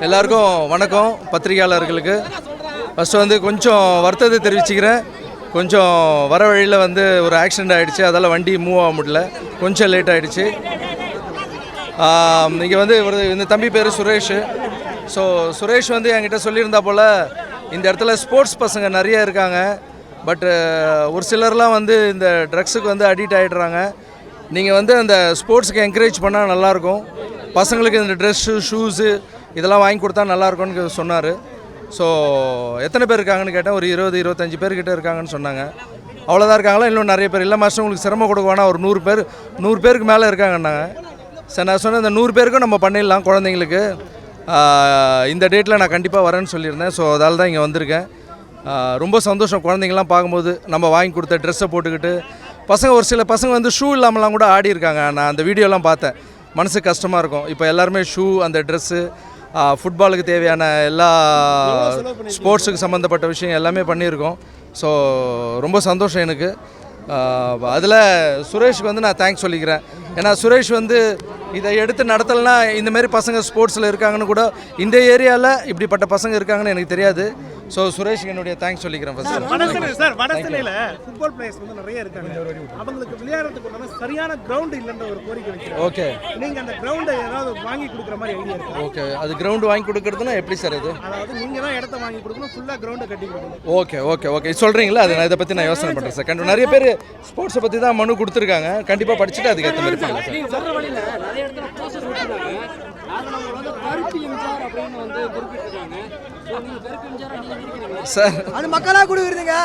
எல்லாருக்கும் வணக்கம். பத்திரிகையாளர்களுக்கு ஃபஸ்ட்டு வந்து கொஞ்சம் வருத்தத்தை தெரிவிச்சுக்கிறேன். கொஞ்சம் வர வழியில் வந்து ஒரு ஆக்சிடெண்ட் ஆகிடுச்சு, அதால் வண்டி மூவ் ஆக முடியல, கொஞ்சம் லேட் ஆகிடுச்சு. இங்கே வந்து இந்த தம்பி பேர் சுரேஷ். ஸோ சுரேஷ் வந்து என்கிட்ட சொல்லியிருந்தா போல் இந்த இடத்துல ஸ்போர்ட்ஸ் பசங்க நிறைய இருக்காங்க. பட்டு ஒரு சிலர்லாம் வந்து இந்த ட்ரக்ஸுக்கு வந்து அடிக்ட் ஆகிடுறாங்க. நீங்கள் வந்து அந்த ஸ்போர்ட்ஸுக்கு என்கரேஜ் பண்ணால் நல்லாயிருக்கும். பசங்களுக்கு இந்த ட்ரெஸ்ஸு ஷூஸு இதெல்லாம் வாங்கி கொடுத்தா நல்லாயிருக்கும்னு சொன்னார். ஸோ எத்தனை பேர் இருக்காங்கன்னு கேட்டேன். ஒரு 20-25 பேர்கிட்ட இருக்காங்கன்னு சொன்னாங்க. அவ்வளோதான் இருக்காங்களா? இன்னும் நிறைய பேர் இல்லை மாஸ்டர், உங்களுக்கு சிரமம் கொடுக்க வேணாம், ஒரு 100 பேருக்கு மேலே இருக்காங்கன்னாங்க. சரி, நான் சொன்னேன் இந்த 100 பேருக்கும் நம்ம பண்ணிடலாம். குழந்தைங்களுக்கு இந்த டேட்டில் நான் கண்டிப்பாக வரேன்னு சொல்லியிருந்தேன். ஸோ அதால் தான் இங்கே வந்திருக்கேன். ரொம்ப சந்தோஷம் குழந்தைங்கள்லாம் பார்க்கும்போது. நம்ம வாங்கி கொடுத்த ட்ரெஸ்ஸை போட்டுக்கிட்டு பசங்க, ஒரு சில பசங்க வந்து ஷூ இல்லாமலாம் கூட ஆடி இருக்காங்க. நான் அந்த வீடியோலாம் பார்த்தேன். மனசுக்கு கஷ்டமாக இருக்கும். இப்போ எல்லாருமே ஷூ, அந்த ட்ரெஸ்ஸு, ஃபுட்பாலுக்கு தேவையான எல்லா ஸ்போர்ட்ஸுக்கு சம்மந்தப்பட்ட விஷயம் எல்லாமே பண்ணியிருக்கோம். ஸோ ரொம்ப சந்தோஷம் எனக்கு. அதில் சுரேஷுக்கு வந்து நான் தேங்க்ஸ் சொல்லிக்கிறேன். ஏன்னா சுரேஷ் வந்து இதை எடுத்து நடத்தலைன்னா இந்தமாரி பசங்க ஸ்போர்ட்ஸில் இருக்காங்கன்னு கூட, இந்த ஏரியாவில் இப்படிப்பட்ட பசங்க இருக்காங்கன்னு எனக்கு தெரியாது. ஸோ சுரேஷ்க்கு என்னுடைய தேங்க்ஸ் சொல்லிக்கிறேன். சார், வடசென்னையில் ஃபுட்பால் பிளேயர்ஸ் வந்து நிறைய இருக்காங்க. அவங்களுக்கு விளையாடுறதுக்கு சரியான கிரவுண்ட் இல்லைன்ற ஒரு கோரிக்கை வைக்கிறேன். ஓகே, நீங்கள் அந்த கிரவுண்டை ஏதாவது வாங்கி கொடுக்குற மாதிரி ஐடியா இருக்கு? ஓகே, அது கிரவுண்டு வாங்கி கொடுக்குறதுனா எப்படி சார்? இது அதாவது நீங்கள் தான் இடத்த வாங்கி கொடுக்கணும், ஃபுல்லாக கிரவுண்டை கட்டி கொடுக்கணும். ஓகே ஓகே ஓகே சொல்கிறீங்களா? அது நான் இதை பற்றி நான் யோசனை பண்ணுறேன் சார். கண்டிப்பாக நிறைய பேர் ஸ்போர்ட்ஸை பற்றி தான் மனு கொடுத்துருக்காங்க. கண்டிப்பாக படிச்சுட்டு அதுக்கு ஏற்ற மாதிரி பண்ணலாம் சார். அது மக்களா கொடுக்குறதுங்க.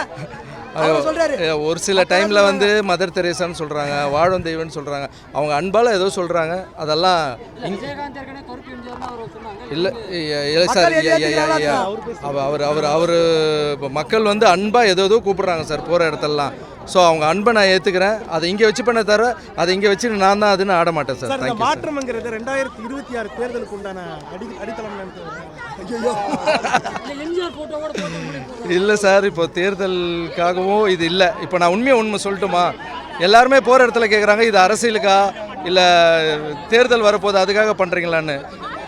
ஒரு சில டைமில் வந்து மதர் தெரேசான்னு சொல்கிறாங்க, வாழும் தெய்வம்னு சொல்கிறாங்க. அவங்க அன்பால் ஏதோ சொல்கிறாங்க. அதெல்லாம் இல்லை இல்லை சார். அவர் மக்கள் வந்து அன்பாக ஏதோ கூப்பிட்றாங்க சார் போகிற இடத்துலலாம். ஸோ அவங்க அன்பை நான் ஏற்றுக்கிறேன். அதை இங்கே வச்சு பண்ண தர, அதை இங்கே வச்சு நான் தான் அதுன்னு ஆட மாட்டேன் சார். தேங்க்யூ. மாற்றம்ங்கிறது 2026 தேர்தலுக்கு உண்டான அடித்தளம். இல்லை சார், இப்போ தேர்தலுக்காகவும் இது இல்லை. இப்போ நான் உண்மை சொல்லட்டுமா? எல்லாருமே போகிற இடத்துல கேட்குறாங்க, இது அரசியலுக்கா இல்லை தேர்தல் வரப்போது அதுக்காக பண்ணுறீங்களான்னு.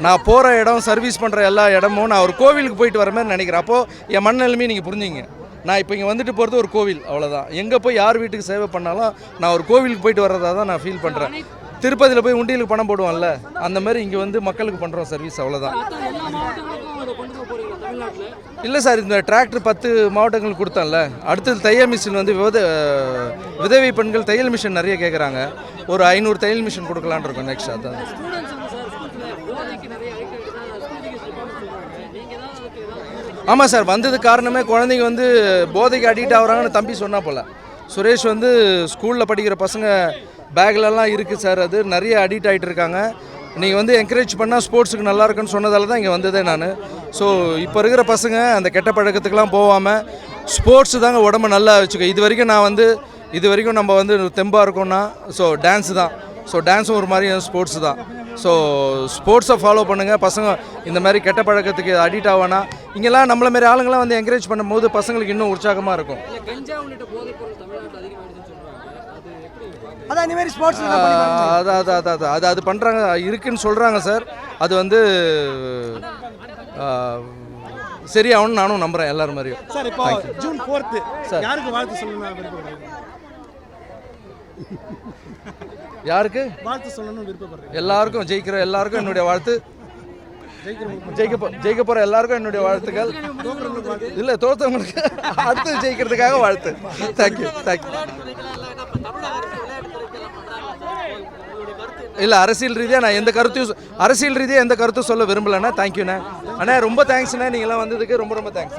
நான் போகிற இடம், சர்வீஸ் பண்ணுற எல்லா இடமும் நான் ஒரு கோவிலுக்கு போயிட்டு வர மாதிரி நினைக்கிறேன். அப்போது என் மனநிலைமையை நீங்கள் புரிஞ்சுங்க. நான் இப்போ இங்கே வந்துட்டு போகிறது ஒரு கோவில், அவ்வளோதான். எங்கே போய் யார் வீட்டுக்கு சேவை பண்ணாலும் நான் ஒரு கோவிலுக்கு போயிட்டு வர்றதா தான் நான் ஃபீல் பண்ணுறேன். திருப்பதியில் போய் உண்டியலுக்கு பணம் போடுவோம்ல, அந்த மாதிரி இங்கே வந்து மக்களுக்கு பண்ணுறோம் சர்வீஸ், அவ்வளோதான். இல்லை சார், இந்த டிராக்டர் 10 மாவட்டங்களுக்கு கொடுத்தேன்ல. அடுத்தது தையல் மிஷின் வந்து விதவை பெண்கள் தையல் மிஷின் நிறைய கேட்குறாங்க. ஒரு 500 தையல் மிஷின் கொடுக்கலான்னு இருக்கோம் நெக்ஸ்ட். அதான் ஆமாம் சார், வந்தது காரணமே குழந்தைங்க வந்து போதைக்கு அடிக்ட் ஆகுறாங்கன்னு தம்பி சொன்னா போல். சுரேஷ் வந்து ஸ்கூலில் படிக்கிற பசங்க பேக்லலாம் இருக்குது சார். அது நிறைய அடிக்ட் ஆகிட்டு இருக்காங்க. நீங்கள் வந்து என்கரேஜ் பண்ணால் ஸ்போர்ட்ஸுக்கு நல்லா இருக்குன்னு சொன்னதால தான் இங்கே வந்ததே நான். ஸோ இப்போ இருக்கிற பசங்க அந்த கெட்ட பழக்கத்துக்கெலாம் போகாமல் ஸ்போர்ட்ஸு தாங்க உடம்பு நல்லா வச்சுக்க. இது வரைக்கும் நம்ம வந்து தெம்பாக இருக்கோம்னா ஸோ டான்ஸு தான். ஸோ டான்ஸும் ஒரு மாதிரி ஸ்போர்ட்ஸு தான். ஸோ ஸ்போர்ட்ஸை ஃபாலோ பண்ணுங்கள். பசங்க இந்த மாதிரி கெட்ட பழக்கத்துக்கு அடிக்ட் ஆவானா, இங்கெல்லாம் நம்மள மாரி ஆளுங்களாம் வந்து என்கரேஜ் பண்ணும்போது பசங்களுக்கு இன்னும் உற்சாகமாக இருக்கும். அது பண்ணுறாங்க, இருக்குன்னு சொல்கிறாங்க சார். அது வந்து சரியாகும்னு நானும் நம்புகிறேன் எல்லாரும் மாதிரியும். சார், இப்போ ஜூன் 4 சார், யாருக்கு வாழ்த்து சொல்லணும் விருப்பப்படுறீங்க? யாருக்கு வாழ்த்து சொல்லணும்னு விருப்பப்படுறீங்க? எல்லாருக்கும், ஜெயிக்கிற எல்லாருக்கும் என்னுடைய வாழ்த்து. ஜெயிக்க போகிற எல்லாருக்கும் என்னுடைய வாழ்த்துக்கள். இல்லை, தோற்றவங்களுக்கு அடுத்து ஜெயிக்கிறதுக்காக வாழ்த்து. தேங்க்யூ. இல்லை, அரசியல் ரீதியாக எந்த கருத்தும் சொல்ல விரும்பலைண்ணா. தேங்க்யூண்ணே. அண்ணா ரொம்ப தேங்க்ஸ்ண்ணே. நீங்களாம் வந்ததுக்கு ரொம்ப தேங்க்ஸ்.